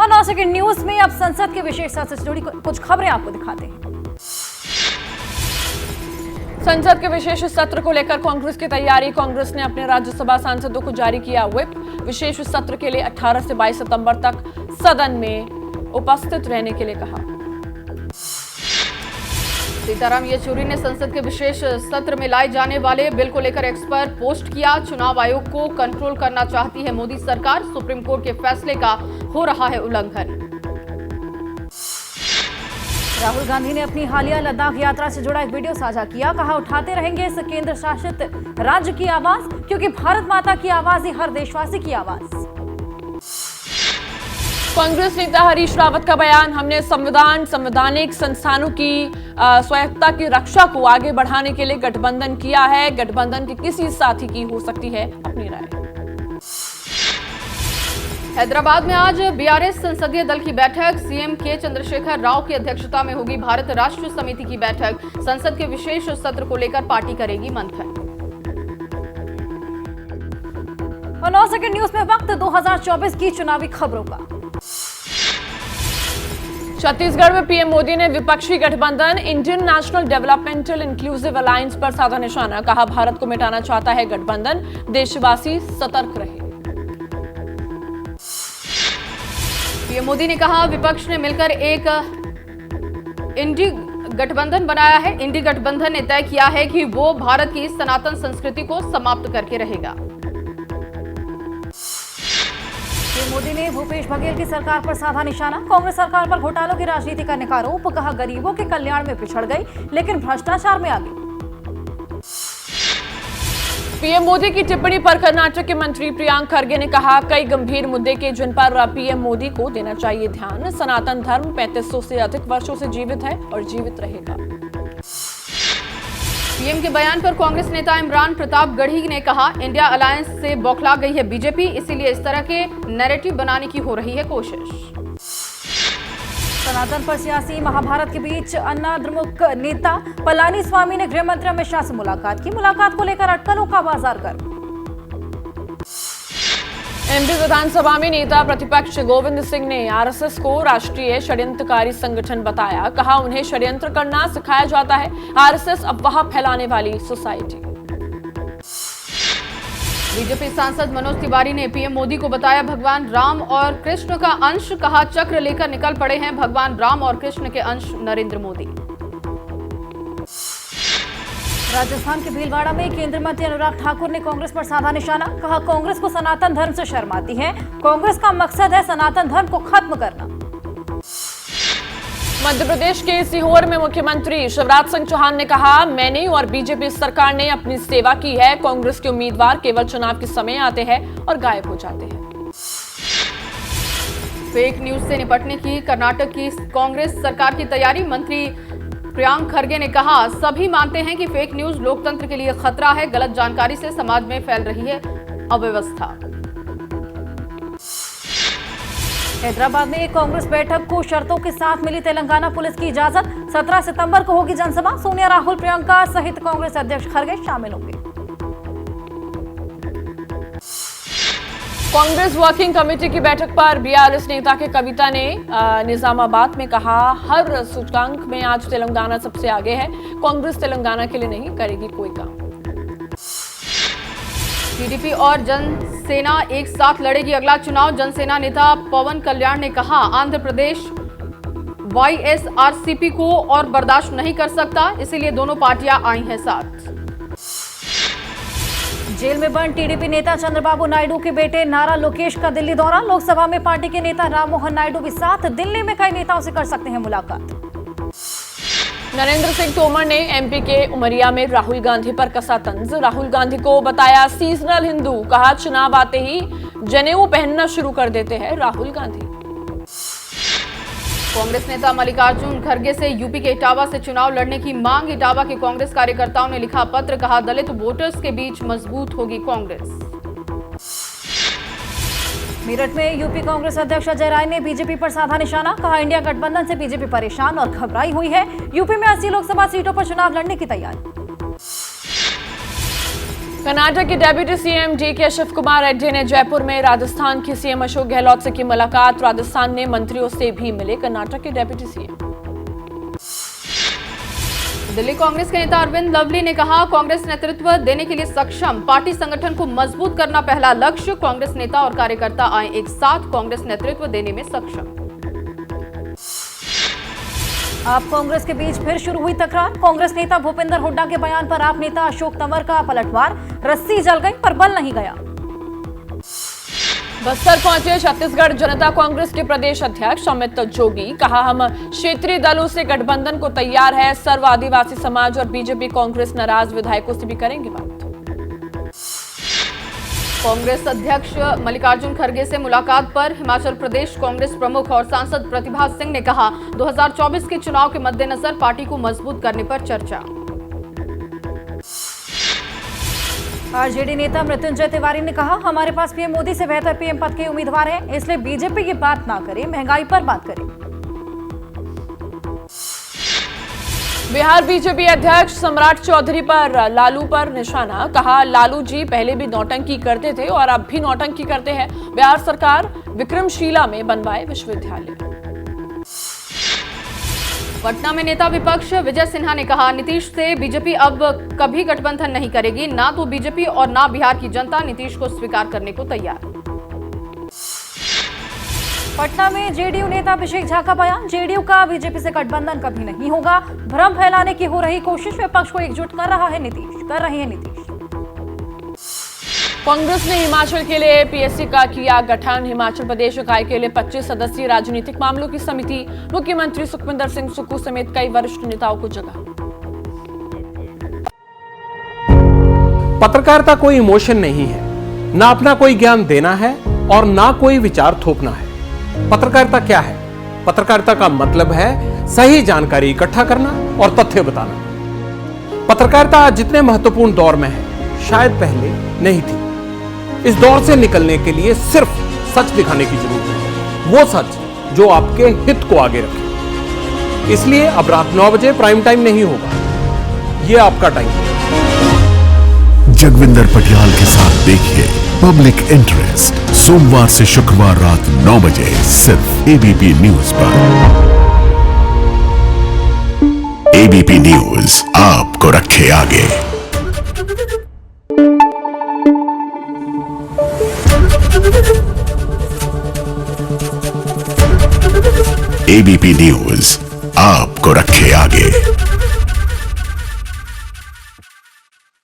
और 9 second news में अब संसद के विशेष सत्र से जुड़ी कुछ खबरें आपको दिखाते हैं। संसद के विशेष सत्र को लेकर कांग्रेस की तैयारी। कांग्रेस ने अपने राज्यसभा सांसदों को जारी किया व्हिप। विशेष सत्र के लिए 18 से 22 सितंबर तक सदन में उपस्थित रहने के लिए कहा। सीताराम येचुरी ने संसद के विशेष सत्र में लाए जाने वाले बिल को लेकर एक्स पर पोस्ट किया। चुनाव आयोग को कंट्रोल करना चाहती है मोदी सरकार, सुप्रीम कोर्ट के फैसले का हो रहा है उल्लंघन। राहुल गांधी ने अपनी हालिया लद्दाख यात्रा से जुड़ा एक वीडियो साझा किया। कहा, उठाते रहेंगे इस केंद्र शासित राज्य की आवाज, क्योंकि भारत माता की आवाज ही हर देशवासी की आवाज। कांग्रेस नेता हरीश रावत का बयान। हमने संवैधानिक संस्थानों की स्वायत्तता की रक्षा को आगे बढ़ाने के लिए गठबंधन किया है। गठबंधन के किसी साथी की हो सकती है अपनी राय। हैदराबाद में आज बीआरएस संसदीय दल की बैठक। सीएम के चंद्रशेखर राव की अध्यक्षता में होगी भारत राष्ट्र समिति की बैठक। संसद के विशेष सत्र को लेकर पार्टी करेगी मंथन। और 9 सेकंड न्यूज में वक्त 2024 की चुनावी खबरों का। छत्तीसगढ़ में पीएम मोदी ने विपक्षी गठबंधन Indian national developmental inclusive alliance पर साधा निशाना। कहा, भारत को मिटाना चाहता है गठबंधन, देशवासी सतर्क रहे। पीएम मोदी ने कहा, विपक्ष ने मिलकर एक इंडी गठबंधन बनाया है। इंडी गठबंधन ने तय किया है कि वो भारत की सनातन संस्कृति को समाप्त करके रहेगा। पीएम मोदी ने भूपेश बघेल की सरकार पर साधा निशाना। कांग्रेस सरकार पर घोटालों की राजनीति करने का आरोप। कहा, गरीबों के कल्याण में पिछड़ गई लेकिन भ्रष्टाचार में आगे। पीएम मोदी की टिप्पणी पर कर्नाटक के मंत्री प्रियांक खरगे ने कहा, कई गंभीर मुद्दे के जिन पर पीएम मोदी को देना चाहिए ध्यान। सनातन धर्म 3500 से अधिक वर्षों से जीवित है और जीवित रहेगा। पीएम के बयान पर कांग्रेस नेता इमरान प्रताप गढ़ी ने कहा, इंडिया अलायंस से बौखला गई है बीजेपी, इसीलिए इस तरह के नैरेटिव बनाने की हो रही है कोशिश। सनातन पर सियासी महाभारत के बीच अन्ना द्रमुक नेता पलानीस्वामी ने गृह मंत्री अमित शाह से मुलाकात की। मुलाकात को लेकर अटकलों का बाजार गर्म। एमपी विधानसभा में नेता प्रतिपक्ष गोविंद सिंह ने आरएसएस को राष्ट्रीय षड्यंत्रकारी संगठन बताया। कहा, उन्हें षड्यंत्र करना सिखाया जाता है। आरएसएस अफवाह फैलाने वाली सोसाइटी। बीजेपी सांसद मनोज तिवारी ने पीएम मोदी को बताया भगवान राम और कृष्ण का अंश। कहा, चक्र लेकर निकल पड़े हैं भगवान राम और कृष्ण के अंश नरेंद्र मोदी। राजस्थान के भीलवाड़ा में केंद्रीय मंत्री अनुराग ठाकुर ने कांग्रेस पर साधा निशाना। कहा, कांग्रेस को सनातन धर्म से शर्म आती है। कांग्रेस का मकसद है सनातन धर्म को खत्म करना। मध्य प्रदेश के सीहोर में मुख्यमंत्री शिवराज सिंह चौहान ने कहा, मैंने और बीजेपी सरकार ने अपनी सेवा की है। कांग्रेस के उम्मीदवार केवल चुनाव के समय आते हैं और गायब हो जाते हैं। फेक न्यूज से निपटने की कर्नाटक की कांग्रेस सरकार की तैयारी। मंत्री प्रियांक खरगे ने कहा, सभी मानते हैं कि फेक न्यूज लोकतंत्र के लिए खतरा है। गलत जानकारी से समाज में फैल रही है अव्यवस्था। हैदराबाद में एक कांग्रेस बैठक को शर्तों के साथ मिली तेलंगाना पुलिस की इजाजत। 17 सितंबर को होगी जनसभा। सोनिया, राहुल, प्रियंका सहित कांग्रेस अध्यक्ष खरगे शामिल होंगे। कांग्रेस वर्किंग कमेटी की बैठक पर बीआरएस नेता के कविता ने निजामाबाद में कहा, हर सूचकांक में आज तेलंगाना सबसे आगे है। कांग्रेस तेलंगाना के लिए नहीं करेगी कोई काम। टीडीपी और जनसेना एक साथ लड़ेगी अगला चुनाव। जनसेना नेता पवन कल्याण ने कहा, आंध्र प्रदेश वाईएसआरसीपी को और बर्दाश्त नहीं कर सकता, इसीलिए दोनों पार्टियां आई हैं साथ। जेल में बंद टीडीपी नेता चंद्रबाबू नायडू के बेटे नारा लोकेश का दिल्ली दौरा। लोकसभा में पार्टी के नेता राम मोहन नायडू भी साथ। दिल्ली में कई नेताओं से कर सकते हैं मुलाकात। नरेंद्र सिंह तोमर ने एमपी के उमरिया में राहुल गांधी पर कसा तंज। राहुल गांधी को बताया सीजनल हिंदू। कहा, चुनाव आते ही जनेऊ पहनना शुरू कर देते हैं राहुल गांधी। कांग्रेस नेता मल्लिकार्जुन खड़गे से यूपी के इटावा से चुनाव लड़ने की मांग। इटावा के कांग्रेस कार्यकर्ताओं ने लिखा पत्र। कहा, दलित वोटर्स के बीच मजबूत होगी कांग्रेस। मेरठ में यूपी कांग्रेस अध्यक्ष अजय राय ने बीजेपी पर साधा निशाना। कहा, इंडिया गठबंधन से बीजेपी परेशान और घबराई हुई है। यूपी में 80 लोकसभा सीटों पर चुनाव लड़ने की तैयारी। कर्नाटक के deputy CM DK Shivakumar Reddy ने जयपुर में राजस्थान के सीएम अशोक गहलोत से की मुलाकात। राजस्थान ने मंत्रियों से भी मिले कर्नाटक के डेप्यूटी सीएम। दिल्ली कांग्रेस के नेता अरविंद लवली ने कहा, कांग्रेस नेतृत्व देने के लिए सक्षम, पार्टी संगठन को मजबूत करना पहला लक्ष्य। कांग्रेस नेता और कार्यकर्ता आए एक साथ, कांग्रेस नेतृत्व देने में सक्षम। आप कांग्रेस के बीच फिर शुरू हुई तकरार। कांग्रेस नेता भूपेंद्र हुड्डा के बयान पर आप नेता अशोक तंवर का पलटवार। रस्सी जल गई पर बल नहीं गया। बस्तर पहुंचे छत्तीसगढ़ जनता कांग्रेस के प्रदेश अध्यक्ष अमित जोगी। कहा, हम क्षेत्रीय दलों से गठबंधन को तैयार है। सर्व आदिवासी समाज और बीजेपी कांग्रेस नाराज विधायकों से भी करेंगे बात। कांग्रेस अध्यक्ष मल्लिकार्जुन खड़गे से मुलाकात पर हिमाचल प्रदेश कांग्रेस प्रमुख और सांसद प्रतिभा सिंह ने कहा, 2024 के चुनाव के मद्देनजर पार्टी को मजबूत करने पर चर्चा। आरजेडी नेता मृत्युंजय तिवारी ने कहा, हमारे पास पीएम मोदी से बेहतर पीएम पद के उम्मीदवार हैं, इसलिए बीजेपी की बात ना करें, महंगाई पर बात करें। बिहार बीजेपी अध्यक्ष सम्राट चौधरी पर लालू पर निशाना। कहा, लालू जी पहले भी नौटंकी करते थे और अब भी नौटंकी करते हैं। बिहार सरकार विक्रमशिला में बनवाए विश्वविद्यालय। पटना में नेता विपक्ष विजय सिन्हा ने कहा, नीतीश से बीजेपी अब कभी गठबंधन नहीं करेगी। ना तो बीजेपी और ना बिहार की जनता नीतीश को स्वीकार करने को तैयार। पटना में जेडीयू नेता अभिषेक झा का बयान, जेडीयू का बीजेपी से गठबंधन कभी नहीं होगा। भ्रम फैलाने की हो रही कोशिश, विपक्ष को एकजुट कर रहे हैं नीतीश। कांग्रेस ने हिमाचल के लिए पीएससी का किया गठन। हिमाचल प्रदेश इकाई के लिए 25 सदस्यीय राजनीतिक मामलों की समिति। मुख्यमंत्री सुखविंदर सिंह सुक्खू समेत कई वरिष्ठ नेताओं को जगह। पत्रकारिता कोई इमोशन नहीं है, ना अपना कोई ज्ञान देना है और ना कोई विचार थोपना है। पत्रकारिता क्या है? पत्रकारिता का मतलब है सही जानकारी इकट्ठा करना और तथ्य बताना। पत्रकारिता आज जितने महत्वपूर्ण दौर में है, शायद पहले नहीं थी। इस दौर से निकलने के लिए सिर्फ सच दिखाने की जरूरत है, वो सच जो आपके हित को आगे रखे। इसलिए अब रात 9 बजे प्राइम टाइम नहीं होगा, ये आपका टाइम है। जगविंदर पटियाल के साथ देखिए पब्लिक इंटरेस्ट, सोमवार से शुक्रवार रात 9 बजे सिर्फ एबीपी न्यूज पर। एबीपी न्यूज आपको रखे आगे। एबीपी न्यूज आपको रखे आगे।